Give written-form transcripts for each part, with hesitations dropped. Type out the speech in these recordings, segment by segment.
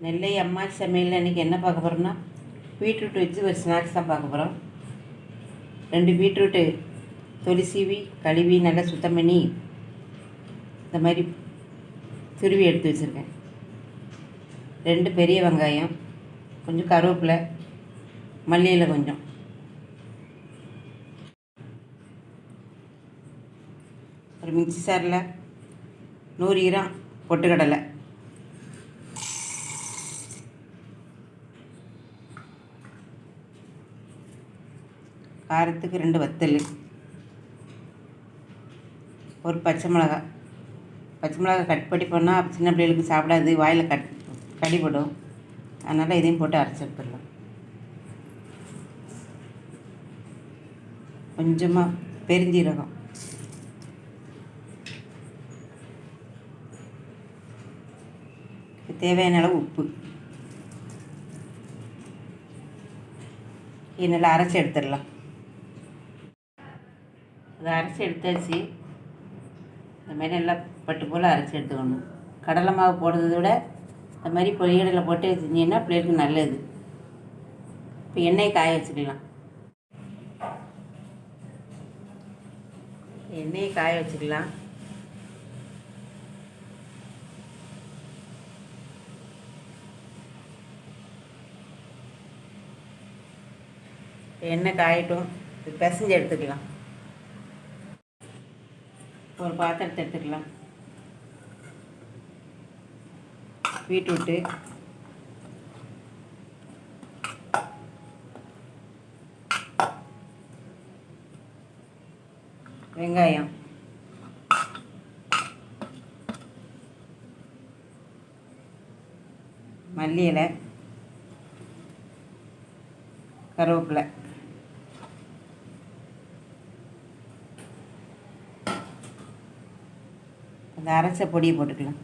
நெல்லை அம்மா சமையலில் இன்றைக்கி என்ன பார்க்க போகிறோம்னா பீட்ரூட் வச்சு ஒரு ஸ்நாக்ஸ் தான் பார்க்க போகிறோம். 2 பீட்ரூட்டு தொலி சீவி கழுவி நல்லா சுத்தம் பண்ணி இந்த மாதிரி துருவி எடுத்து வச்சுருக்கேன். 2 பெரிய வெங்காயம், கொஞ்சம் கருவேப்பிலை, மல்லியில் கொஞ்சம், ஒரு மிக்ஸி சாரில் 100 கிராம் பொட்டுக்கடலை, காரத்துக்கு 2 வத்தல், ஒரு பச்சை மிளகாய். பச்சை மிளகாய் கட் பண்ணி போனால் சின்ன பிள்ளைகளுக்கு சாப்பிடாது, வாயில் கடிப்படும். அதனால் இதையும் போட்டு அரைச்சி எடுத்துடலாம். கொஞ்சமாக பெருஞ்சீரகம், தேவையான அளவு உப்பு. இது நல்லா அரைச்சி எடுத்துடலாம். அதை அரைச்சி எடுத்தாச்சு. இந்த மாதிரி நல்லா பட்டு போல் அரைச்சி எடுத்துக்கணும். கடலை மாவு போடுறத விட இந்த மாதிரி பொரியடலை போட்டு செஞ்சீங்கன்னா பிள்ளைகளுக்கு நல்லது. இப்போ எண்ணெய் காய வச்சுக்கலாம். எண்ணெயை காய வச்சுக்கலாம். எண்ணெய் காயட்டும், பிசைஞ்சு எடுத்துக்கலாம். ஒரு பாத்திரத்தை எடுத்துக்கலாம். பீட்ரூட்டு, வெங்காயம், மல்லி இலை, கருவேப்பிலை, அந்த அரைச்ச பொடியை போட்டுக்கலாம்.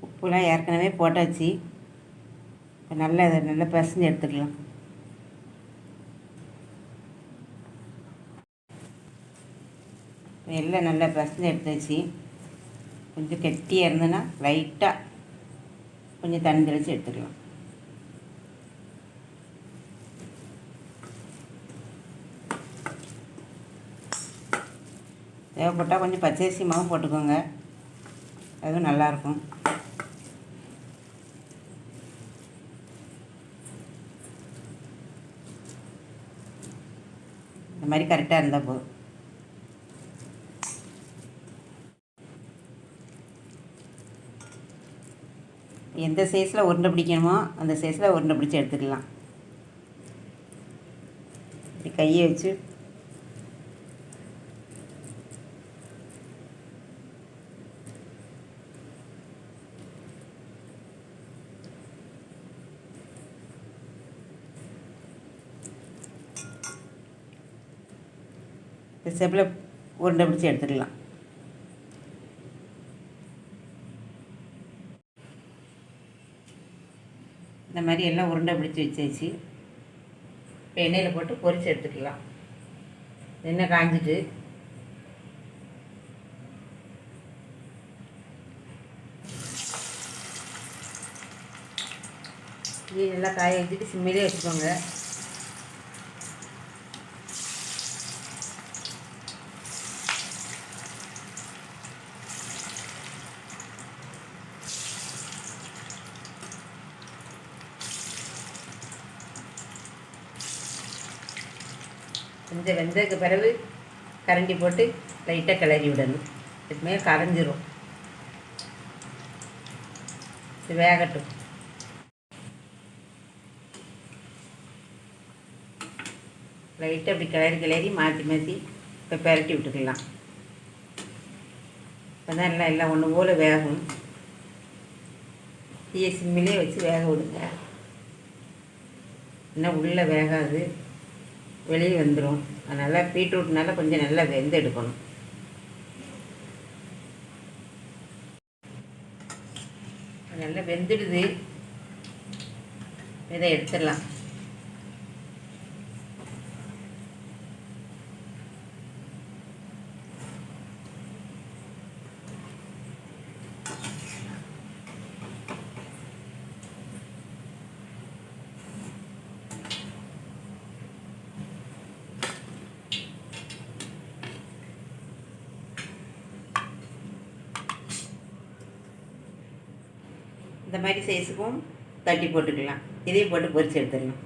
உப்புலாம் ஏற்கனவே போட்டாச்சு. இப்போ நல்லா பிசைஞ்சு எடுத்துக்கலாம். எல்லாம் நல்லா பிசைஞ்சு எடுத்தாச்சு. கொஞ்சம் கெட்டியாக இருந்ததுன்னா லைட்டாக கொஞ்சம் தண்ணி தெளித்து எடுத்துக்கலாம். தேவைப்பட்டால் கொஞ்சம் பச்சரிசி மாவு போட்டுக்கோங்க, அதுவும் நல்லாயிருக்கும். இந்த மாதிரி கரெக்டாக இருந்தால் போதும். எந்த சைஸில் உருண்டை பிடிக்கணுமோ அந்த சைஸில் உருண்டை பிடிச்சி எடுத்துக்கலாம். இப்படி கையை வச்சு செப்பில் உருண்டை பிடிச்சி எடுத்துக்கலாம். இந்த மாதிரி எல்லாம் உருண்டை பிடிச்சி வச்சாச்சு. இப்போ எண்ணெயில் போட்டு பொரித்து எடுத்துக்கலாம். எண்ணெய் காஞ்சிட்டு இது நல்லா காய வச்சுட்டு சிம்மிலே வச்சுக்கோங்க. கொஞ்சம் வெந்ததுக்கு பிறகு கரண்டி போட்டு லைட்டாக கிளறி விடணும். இதுமாதிரி கரைஞ்சிரும். இது வேகட்டும். லைட்டாக அப்படி கிளறி மாற்றி இப்போ பெரட்டி விட்டுக்கலாம். இப்போ தான் எல்லாம் ஒன்று போல் வேகும். தீய சிம்மிலே வச்சு வேக விடுங்க. இன்னும் உள்ளே வேகாது, வெளியே வந்துடும். அதனால் பீட்ரூட்னால கொஞ்சம் நல்லா வெந்து எடுக்கணும். நல்லா வெந்துடுது. இதை எடுத்துடலாம். இந்த மாதிரி சைஸுக்கும் தட்டி போட்டுக்கலாம். இதையும் போட்டு பொரிச்சு எடுத்துடலாம்.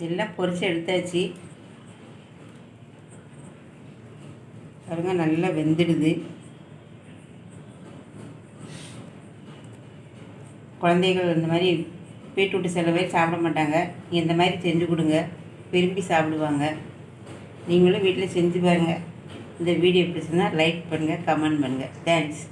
எல்லாம் பொரிச்சு எடுத்தாச்சு. பாருங்க, நல்லா வெந்துடுது. குழந்தைகள் இந்த மாதிரி பீட்ரூட்டு சில பேர் சாப்பிட மாட்டாங்க. இந்த மாதிரி செஞ்சு கொடுங்க, விரும்பி சாப்பிடுவாங்க. நீங்களும் வீட்டில் செஞ்சு பாருங்கள். இந்த வீடியோ பிடிச்சிருந்தா லைக் பண்ணுங்கள், கமெண்ட் பண்ணுங்கள். தேங்க்ஸ்.